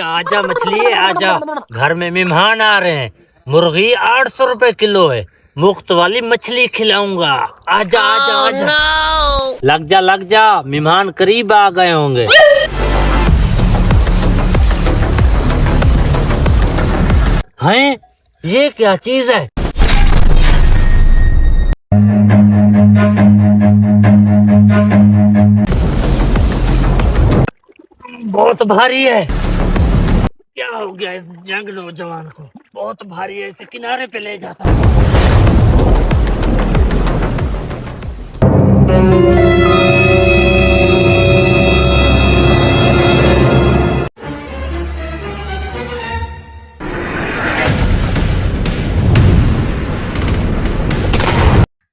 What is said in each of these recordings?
आजा आजा मछली आजा, घर में मेहमान आ रहे हैं। मुर्गी 800 रुपए किलो है, मुफ्त वाली मछली खिलाऊंगा। आजा आजा आजा, लग जा, मेहमान करीब आ गए होंगे। हैं, ये क्या चीज है? बहुत भारी है। क्या हो गया इस यंग नौजवान को? बहुत भारी है, इसे किनारे पे ले जाता हूँ।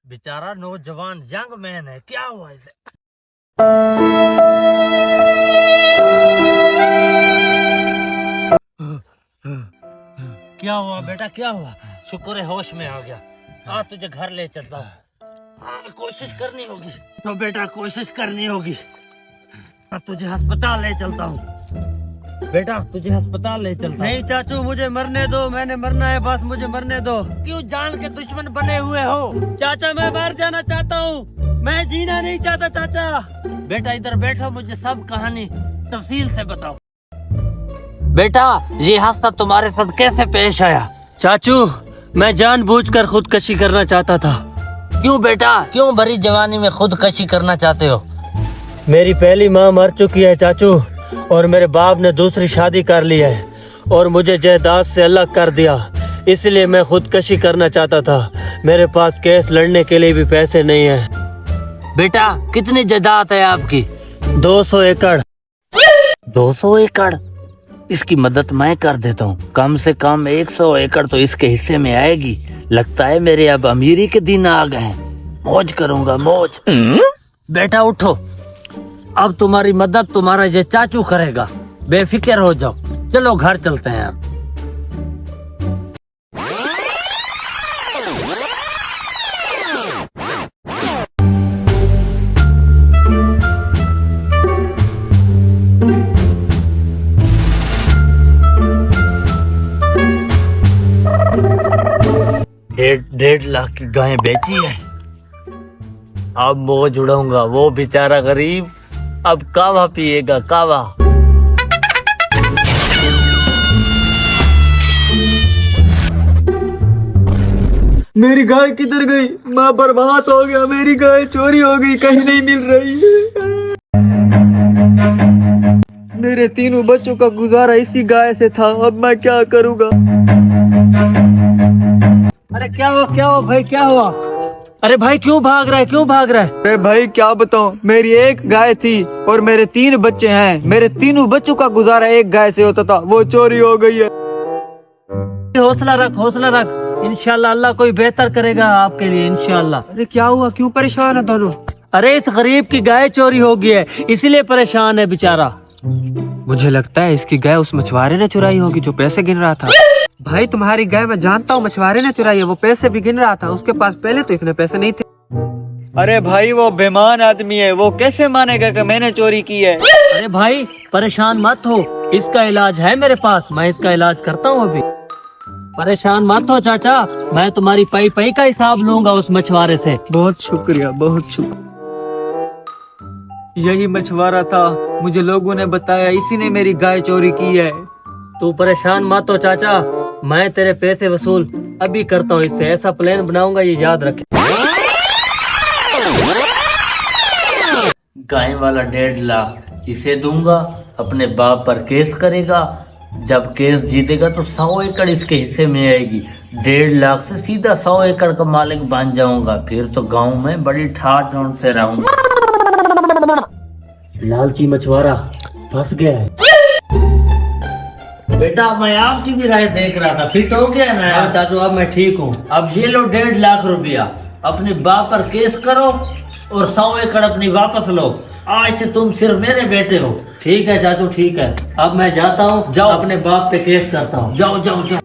बेचारा नौजवान यंग मैन है, क्या हुआ इसे? क्या हुआ बेटा, क्या हुआ? शुक्र है होश में आ गया। आज तुझे घर ले चलता हूँ। कोशिश करनी होगी तो बेटा, कोशिश करनी होगी। अब तुझे अस्पताल ले चलता हूँ बेटा, तुझे अस्पताल ले चलता हूँ। नहीं चाचू, मुझे मरने दो, मैंने मरना है, बस मुझे मरने दो। क्यों जान के दुश्मन बने हुए हो? चाचा मैं मर जाना चाहता हूँ, मैं जीना नहीं चाहता चाचा। बेटा इधर बैठो, मुझे सब कहानी तफसील से बताओ। बेटा ये हादसा तुम्हारे साथ कैसे पेश आया? चाचू मैं जानबूझकर खुदकशी करना चाहता था। क्यों बेटा, क्यों भरी जवानी में खुदकशी करना चाहते हो? मेरी पहली माँ मर चुकी है चाचू, और मेरे बाप ने दूसरी शादी कर ली है और मुझे जायदाद से अलग कर दिया, इसलिए मैं खुदकशी करना चाहता था। मेरे पास केस लड़ने के लिए भी पैसे नहीं है। बेटा कितनी जायदाद है आपकी? 200 एकड़। 200 एकड़? इसकी मदद मैं कर देता हूँ। कम से कम 100 एकड़ तो इसके हिस्से में आएगी। लगता है मेरे अब अमीरी के दिन आ गए हैं। मौज करूंगा, मौज। बेटा उठो, अब तुम्हारी मदद तुम्हारा ये चाचू करेगा, बेफिक्र हो जाओ। चलो घर चलते हैं अब। डेढ़ लाख की गाय बेची है। अब मौज उड़ाऊंगा। वो बेचारा गरीब अब कावा पिएगा, कावा। मेरी गाय किधर गई? मैं बर्बाद हो गया, मेरी गाय चोरी हो गई, कहीं नहीं मिल रही है। मेरे तीनों बच्चों का गुजारा इसी गाय से था, अब मैं क्या करूँगा? अरे क्या हुआ भाई, क्या हुआ? अरे भाई क्यों भाग रहा है, क्यों भाग रहा है? अरे भाई क्या बताऊं, मेरी एक गाय थी और मेरे 3 बच्चे हैं। मेरे तीनों बच्चों का गुजारा एक गाय से होता था, वो चोरी हो गई है। हौसला रख, हौसला रख। इंशाल्लाह अल्लाह कोई बेहतर करेगा आपके लिए, इंशाल्लाह। अरे क्या हुआ, क्यों परेशान है दोनों? अरे इस गरीब की गाय चोरी हो गई है, इसलिए परेशान है बेचारा। मुझे लगता है इसकी गाय उस मछुआरे ने चुराई होगी जो पैसे गिन रहा था। भाई तुम्हारी गाय मैं जानता हूँ, मछुआरे ने चुराई है, वो पैसे भी गिन रहा था। उसके पास पहले तो इतने पैसे नहीं थे। अरे भाई वो बेईमान आदमी है, वो कैसे मानेगा कि मैंने चोरी की है? अरे भाई परेशान मत हो, इसका इलाज है मेरे पास, मैं इसका इलाज करता हूँ अभी। परेशान मत हो चाचा, मैं तुम्हारी पाई का हिसाब लूंगा उस मछुआरे से। बहुत शुक्रिया, बहुत शुक्रिया। यही मछुआरा था, मुझे लोगों ने बताया, इसी ने मेरी गाय चोरी की है। तू परेशान मत हो चाचा, मैं तेरे पैसे वसूल अभी करता हूँ इससे। ऐसा प्लान बनाऊंगा, ये याद रखे। गाय वाला 1.5 लाख इसे दूंगा, अपने बाप पर केस करेगा। जब केस जीतेगा तो 100 एकड़ इसके हिस्से में आएगी। 1.5 लाख से सीधा 100 एकड़ का मालिक बन जाऊंगा। फिर तो गांव में बड़ी ठाठ ठाठ से रहूंगा। लालची मछुआरा फंस गया है। बेटा मैं आपकी भी राय देख रहा था, फिट हो गया ना? हाँ चाचू, अब मैं ठीक हूँ। अब ये लो 1.5 लाख रुपया, अपने बाप पर केस करो और 100 एकड़ अपनी वापस लो। आज से तुम सिर्फ मेरे बेटे हो। ठीक है चाचू, ठीक है। अब मैं जाता हूँ, जाओ, अपने बाप पे केस करता हूँ। जाओ जाओ जाओ।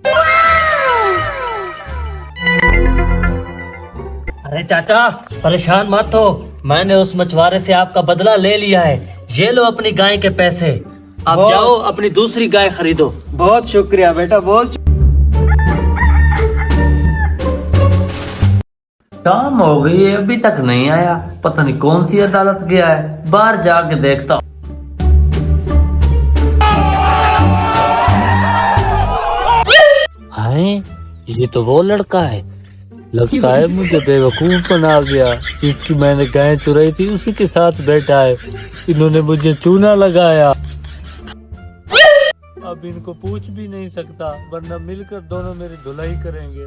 अरे चाचा परेशान मत हो, मैंने उस मछुआरे से आपका बदला ले लिया है। ये लो अपनी गाय के पैसे। अब बहुत- जाओ अपनी दूसरी गाय खरीदो। बहुत शुक्रिया बेटा, बहुत शाम हो गई है अभी तक नहीं आया, पता नहीं कौन सी अदालत गया है, बाहर जाके देखता हूँ। हाय, ये तो वो लड़का है, लगता है मुझे बेवकूफ बना गया। जिसकी मैंने गाय चुराई थी उसी के साथ बैठा है, इन्होंने मुझे चूना लगाया। अब इनको पूछ भी नहीं सकता, वरना मिलकर दोनों मेरी धुलाई करेंगे।